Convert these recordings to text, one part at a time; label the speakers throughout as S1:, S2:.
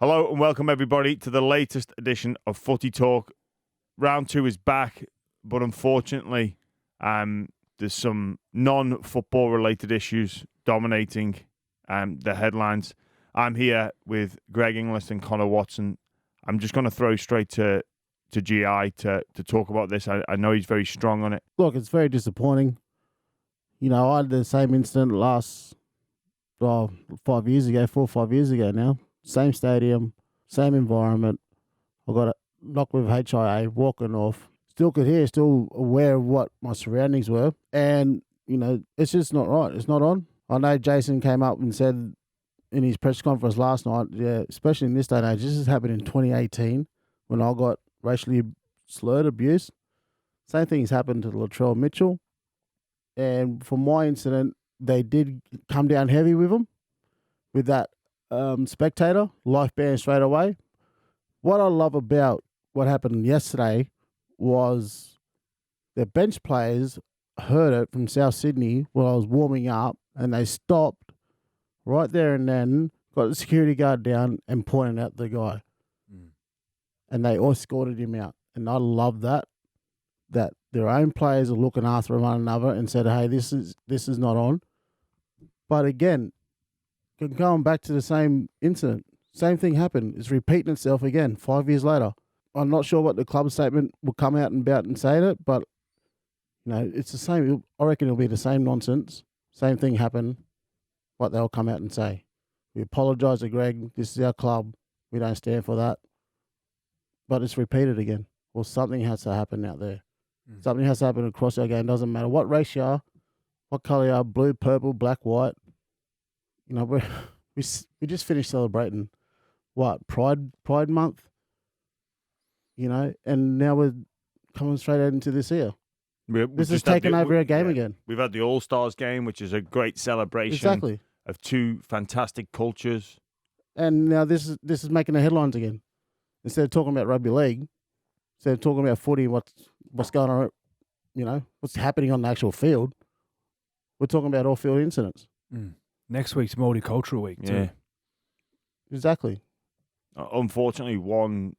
S1: Hello and welcome everybody to the latest edition of Footy Talk. Round 2 is back, but unfortunately, there's some non-football related issues dominating the headlines. I'm here with Greg Inglis and Connor Watson. I'm just going to throw straight to GI to talk about this. I know he's very strong on it.
S2: Look, it's very disappointing. You know, I had the same incident last 4 or 5 years ago now. Same stadium, same environment. I got a knock with HIA, walking off. Still could hear, still aware of what my surroundings were. And, you know, it's just not right. It's not on. I know Jason came up and said in his press conference last night, yeah, especially in this day and age, this has happened in 2018 when I got racially slurred, abused. Same thing has happened to Latrell Mitchell. And for my incident, they did come down heavy with him, with that spectator, life ban straight away. What I love about what happened yesterday was the bench players heard it from South Sydney while I was warming up, and they stopped right there and then, got the security guard down and pointed out the guy. And they escorted him out. And I love that their own players are looking after one another and said, hey, this is not on. But again, going back to the same incident, same thing happened. It's repeating itself again 5 years later. I'm not sure what the club statement will come out and about and say it, but you know, it's the same. I reckon it'll be the same nonsense. Same thing happen, what they'll come out and say. We apologise to Greg. This is our club. We don't stand for that. But it's repeated again. Well, something has to happen out there. Something has to happen across our game. Doesn't matter what race you are, what colour you are, blue, purple, black, white. You know, we just finished celebrating, Pride Month, you know, and now we're coming straight out into this year. This is taking over our game again.
S1: We've had the All-Stars game, which is a great celebration of two fantastic cultures.
S2: And now this is making the headlines again. Instead of talking about rugby league, instead of talking about footy, what's going on, you know, what's happening on the actual field, we're talking about off-field incidents.
S3: Next week's multicultural week too.
S2: Yeah. Exactly.
S1: Unfortunately, one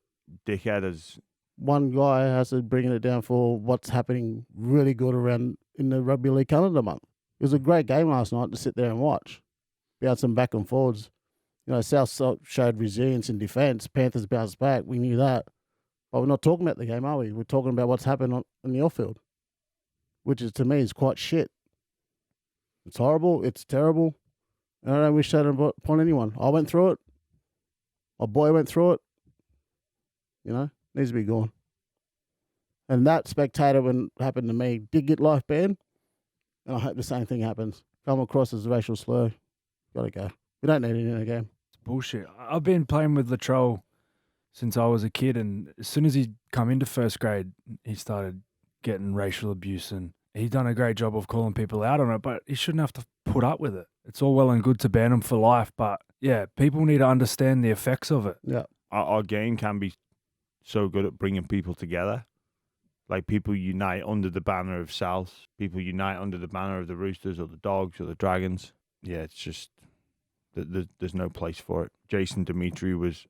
S2: guy has to bring it down for what's happening really good around in the rugby league calendar month. It was a great game last night to sit there and watch. We had some back and forwards. You know, South showed resilience in defence. Panthers bounced back. We knew that. But we're not talking about the game, are we? We're talking about what's happened on the off-field, which is, to me, is quite shit. It's horrible. It's terrible. And I don't wish that upon anyone. I went through it. My boy went through it. You know, needs to be gone. And that spectator, when it happened to me, did get life banned. And I hope the same thing happens. Come across as a racial slur. Got to go. We don't need it in a game.
S3: It's bullshit. I've been playing with Latrell since I was a kid, and as soon as he come into first grade, he started getting racial abuse, and he's done a great job of calling people out on it, but he shouldn't have to put up with it. It's all well and good to ban him for life, but yeah, people need to understand the effects of it.
S2: Yeah.
S1: Our game can be so good at bringing people together. Like, people unite under the banner of South. People unite under the banner of the Roosters or the Dogs or the Dragons. Yeah, it's just, there's no place for it. Jason Dimitri was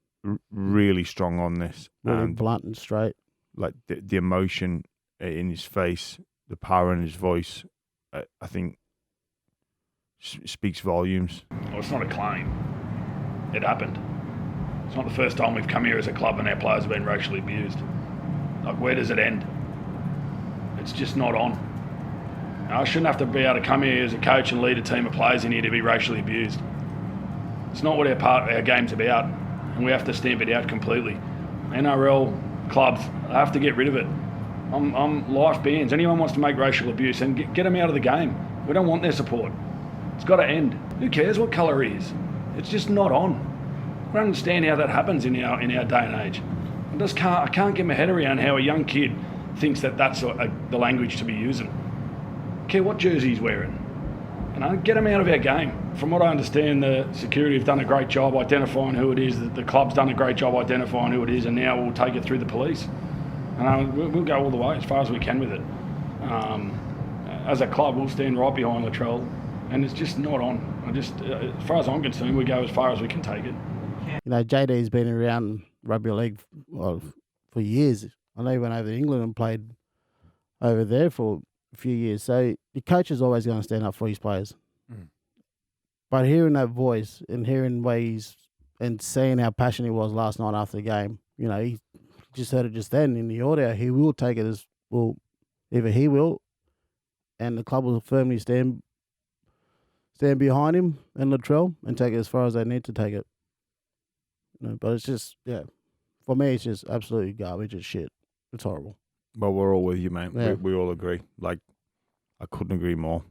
S1: really strong on this.
S2: Really
S1: and
S2: blunt and straight.
S1: Like, the emotion in his face, the power in his voice, I think speaks volumes.
S4: Well, it's not a claim. It happened. It's not the first time we've come here as a club and our players have been racially abused. Like, where does it end? It's just not on. I shouldn't have to be able to come here as a coach and lead a team of players in here to be racially abused. It's not what our game's about, and we have to stamp it out completely. NRL clubs have to get rid of it. I'm life bans. Anyone wants to make racial abuse, and get them out of the game. We don't want their support. It's got to end. Who cares what colour he is? It's just not on. I don't understand how that happens in our day and age. I can't get my head around how a young kid thinks that that's the language to be using. I don't care what jersey he's wearing. Get him out of our game. From what I understand, the security have done a great job identifying who it is. The club's done a great job identifying who it is, and now we'll take it through the police. We'll go all the way as far as we can with it. As a club, we'll stand right behind Latrell, and it's just not on. As far as I'm concerned, we go as far as we can take it.
S2: You know, JD's been around rugby league for years. I know he went over to England and played over there for a few years. So the coach is always going to stand up for his players.
S3: Mm.
S2: But hearing that voice and hearing ways and seeing how passionate he was last night after the game, you know, he just heard it just then in the audio. He will take it as well. Either he will, and the club will firmly stand behind him and Latrell and take it as far as they need to take it. You know, but it's just, yeah, for me, it's just absolutely garbage. It's shit. It's horrible.
S1: Well, we're all with you, mate.
S2: Yeah.
S1: We all agree. Like, I couldn't agree more.